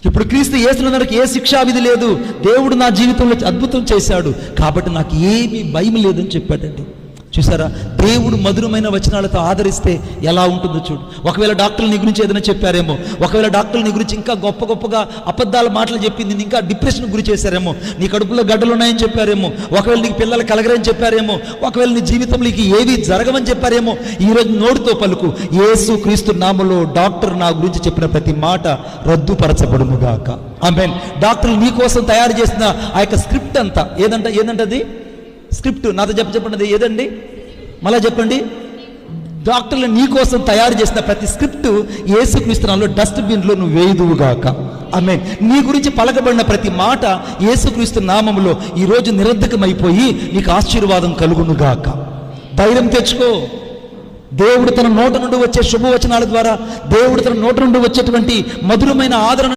ఇప్పుడు క్రీస్తు యేసులో నాకు ఏ శిక్షా విధి లేదు, దేవుడు నా జీవితంలో అద్భుతం చేశాడు, కాబట్టి నాకు ఏమీ భయం లేదని చెప్పాడండి. చూసారా, దేవుడు మధురమైన వచనాలతో ఆదరిస్తే ఎలా ఉంటుందో చూడు. ఒకవేళ డాక్టర్లు నీ గురించి ఏదైనా చెప్పారేమో, ఒకవేళ డాక్టర్లు నీ గురించి ఇంకా గొప్పగా అబద్ధాల మాటలు చెప్పింది ఇంకా డిప్రెషన్ గురి చేశారేమో, నీ కడుపులో గడ్డలు ఉన్నాయని చెప్పారేమో, ఒకవేళ నీకు పిల్లలు కలగరని చెప్పారేమో, ఒకవేళ నీ జీవితంలో ఏవి జరగవని చెప్పారేమో, ఈరోజు నోటితో పలుకు, యేసు క్రీస్తు నామములో డాక్టర్ నా గురించి చెప్పిన ప్రతి మాట రద్దుపరచబడునుగాక. ఆమేన్. డాక్టర్లు నీ కోసం తయారు చేసిన ఆ యొక్క స్క్రిప్ట్ అంతా ఏదంటది స్క్రిప్ట్, నాతో చెప్పండి ఏదండి, మళ్ళా చెప్పండి. డాక్టర్లు నీ కోసం తయారు చేసిన ప్రతి స్క్రిప్ట్ యేసుక్రీస్తు నామములో డస్ట్బిన్లో నువ్వు వేయుదువుగాక. ఆమేన్. నీ గురించి పలకబడిన ప్రతి మాట యేసుక్రీస్తు నామములో ఈరోజు నిరర్ధకమైపోయి నీకు ఆశీర్వాదం కలుగునుగాక. ధైర్యం తెచ్చుకో. దేవుడు తన నోట నుండి వచ్చే శుభవచనాల ద్వారా, దేవుడు తన నోట నుండి వచ్చేటువంటి మధురమైన ఆదరణ